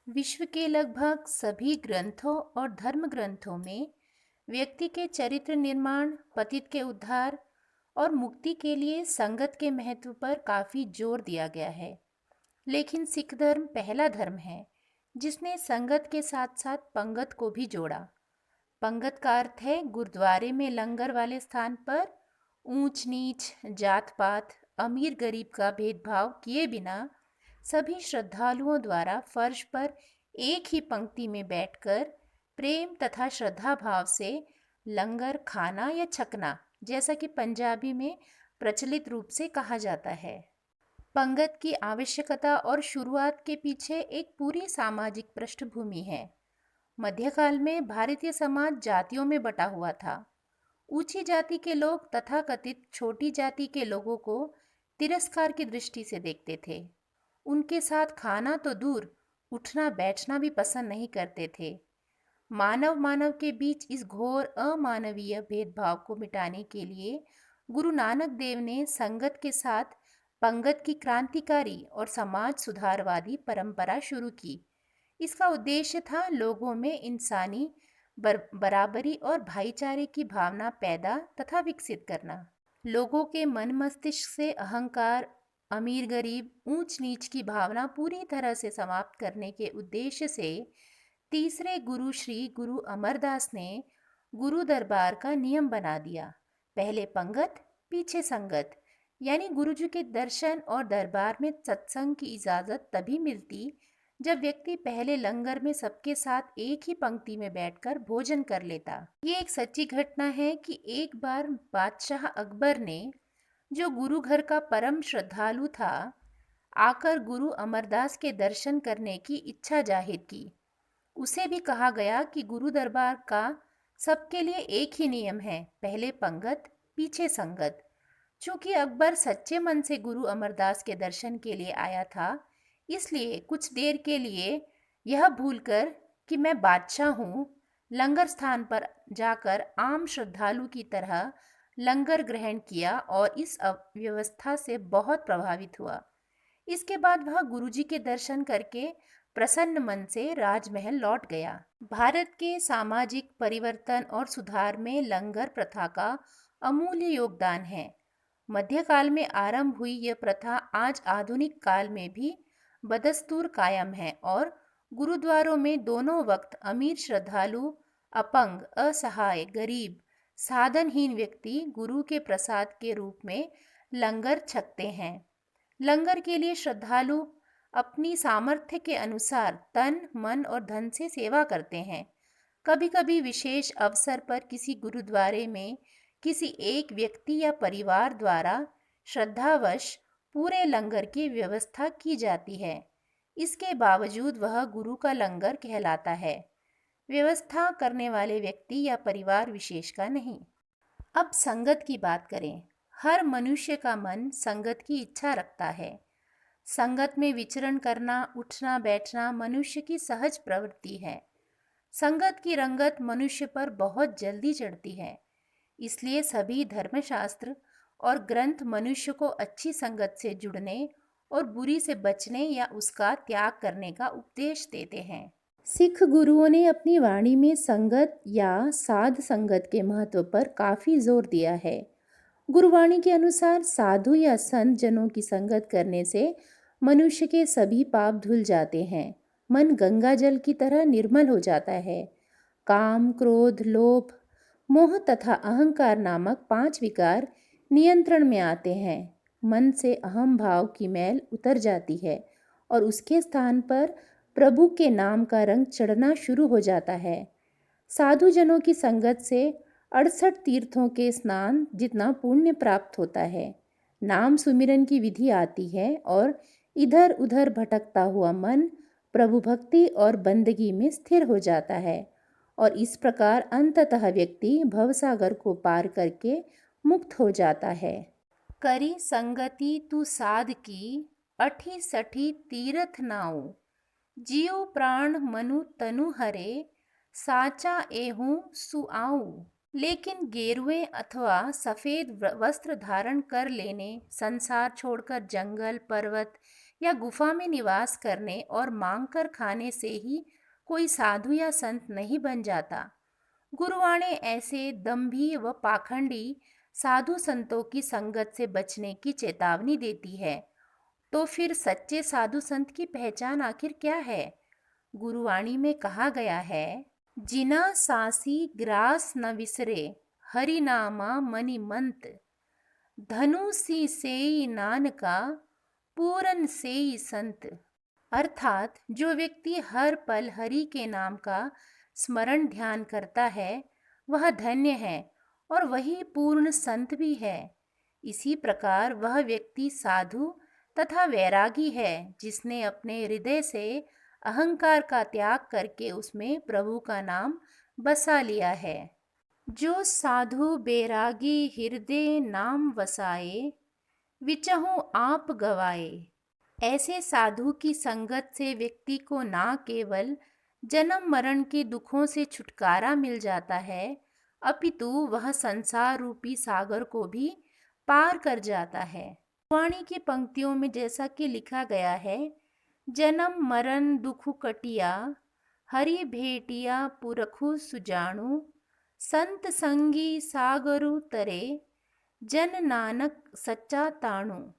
विश्व के लगभग सभी ग्रंथों और धर्म ग्रंथों में व्यक्ति के चरित्र निर्माण, पतित के उद्धार और मुक्ति के लिए संगत के महत्व पर काफी जोर दिया गया है। लेकिन सिख धर्म पहला धर्म है जिसने संगत के साथ साथ पंगत को भी जोड़ा। पंगत का अर्थ है गुरुद्वारे में लंगर वाले स्थान पर ऊंच नीच, जात पात, अमीर गरीब का भेदभाव किए बिना सभी श्रद्धालुओं द्वारा फर्श पर एक ही पंक्ति में बैठकर प्रेम तथा श्रद्धा भाव से लंगर खाना या छकना, जैसा कि पंजाबी में प्रचलित रूप से कहा जाता है। पंगत की आवश्यकता और शुरुआत के पीछे एक पूरी सामाजिक पृष्ठभूमि है। मध्यकाल में भारतीय समाज जातियों में बटा हुआ था। ऊंची जाति के लोग तथाकथित छोटी जाति के लोगों को तिरस्कार की दृष्टि से देखते थे। उनके साथ खाना तो दूर, उठना बैठना भी पसंद नहीं करते थे। मानव मानव के बीच इस घोर अमानवीय भेदभाव को मिटाने के लिए गुरु नानक देव ने संगत के साथ पंगत की क्रांतिकारी और समाज सुधारवादी परंपरा शुरू की। इसका उद्देश्य था लोगों में इंसानी बराबरी और भाईचारे की भावना पैदा तथा विकसित करना। लोगों के मन मस्तिष्क से अहंकार, अमीर गरीब, ऊंच नीच की भावना पूरी तरह से समाप्त करने के उद्देश्य से तीसरे गुरु श्री गुरु अमरदास ने गुरु दरबार का नियम बना दिया। पहले पंगत, पीछे संगत, यानी गुरु जी के दर्शन और दरबार में सत्संग की इजाज़त तभी मिलती जब व्यक्ति पहले लंगर में सबके साथ एक ही पंक्ति में बैठकर भोजन कर लेता। ये एक सच्ची घटना है कि एक बार बादशाह अकबर ने, जो गुरु घर का परम श्रद्धालु था, आकर गुरु अमरदास के दर्शन करने की इच्छा जाहिर की। उसे भी कहा गया कि गुरु दरबार का सबके लिए एक ही नियम है, पहले पंगत, पीछे संगत। चूंकि अकबर सच्चे मन से गुरु अमरदास के दर्शन के लिए आया था, इसलिए कुछ देर के लिए यह भूलकर कि मैं बादशाह हूँ, लंगर स्थान पर जाकर आम श्रद्धालु की तरह लंगर ग्रहण किया और इस व्यवस्था से बहुत प्रभावित हुआ। इसके बाद वह गुरुजी के दर्शन करके प्रसन्न मन से राजमहल लौट गया। भारत के सामाजिक परिवर्तन और सुधार में लंगर प्रथा का अमूल्य योगदान है। मध्यकाल में आरंभ हुई यह प्रथा आज आधुनिक काल में भी बदस्तूर कायम है और गुरुद्वारों में दोनों वक्त अमीर श्रद्धालु, अपंग, असहाय, गरीब, साधनहीन व्यक्ति गुरु के प्रसाद के रूप में लंगर छकते हैं। लंगर के लिए श्रद्धालु अपनी सामर्थ्य के अनुसार तन, मन और धन से सेवा करते हैं। कभी कभी विशेष अवसर पर किसी गुरुद्वारे में किसी एक व्यक्ति या परिवार द्वारा श्रद्धावश पूरे लंगर की व्यवस्था की जाती है। इसके बावजूद वह गुरु का लंगर कहलाता है, व्यवस्था करने वाले व्यक्ति या परिवार विशेष का नहीं। अब संगत की बात करें। हर मनुष्य का मन संगत की इच्छा रखता है। संगत में विचरण करना, उठना बैठना मनुष्य की सहज प्रवृत्ति है। संगत की रंगत मनुष्य पर बहुत जल्दी चढ़ती है। इसलिए सभी धर्मशास्त्र और ग्रंथ मनुष्य को अच्छी संगत से जुड़ने और बुरी से बचने या उसका त्याग करने का उपदेश देते हैं। सिख गुरुओं ने अपनी वाणी में संगत या साध संगत के महत्व पर काफ़ी जोर दिया है। गुरुवाणी के अनुसार साधु या संत जनों की संगत करने से मनुष्य के सभी पाप धुल जाते हैं। मन गंगा जल की तरह निर्मल हो जाता है। काम, क्रोध, लोभ, मोह तथा अहंकार नामक 5 विकार नियंत्रण में आते हैं। मन से अहम भाव की मैल उतर जाती है और उसके स्थान पर प्रभु के नाम का रंग चढ़ना शुरू हो जाता है। साधु जनों की संगत से 68 तीर्थों के स्नान जितना पुण्य प्राप्त होता है। नाम सुमिरन की विधि आती है और इधर उधर भटकता हुआ मन प्रभु भक्ति और बंदगी में स्थिर हो जाता है और इस प्रकार अंततः व्यक्ति भवसागर को पार करके मुक्त हो जाता है। करी संगति तू साध की, अठी सठी तीरथ नाऊ, जियो प्राण मनु तनु हरे, साचा एहूँ सुआऊ। लेकिन गेरुए अथवा सफ़ेद वस्त्र धारण कर लेने, संसार छोड़कर जंगल, पर्वत या गुफा में निवास करने और मांगकर खाने से ही कोई साधु या संत नहीं बन जाता। गुरुवाणी ऐसे दंभी व पाखंडी साधु संतों की संगत से बचने की चेतावनी देती है। तो फिर सच्चे साधु संत की पहचान आखिर क्या है? गुरुवाणी में कहा गया है, जिना सासी ग्रास न विसरे, हरि नामा मनि मंत, धनु सी सेई नानका, पूरन सेई संत। अर्थात जो व्यक्ति हर पल हरि के नाम का स्मरण ध्यान करता है वह धन्य है और वही पूर्ण संत भी है। इसी प्रकार वह व्यक्ति साधु तथा वैरागी है जिसने अपने हृदय से अहंकार का त्याग करके उसमें प्रभु का नाम बसा लिया है। जो साधु बैरागी हृदय नाम वसाए, विचहु आप गवाए। ऐसे साधु की संगत से व्यक्ति को न केवल जन्म मरण के दुखों से छुटकारा मिल जाता है, अपितु वह संसार रूपी सागर को भी पार कर जाता है। वाणी की पंक्तियों में जैसा कि लिखा गया है, जन्म मरण दुख कटिया, हरि भेटिया पुरखु सुजाणु, संत संगी सागरु तरे, जन नानक सच्चा ताणु।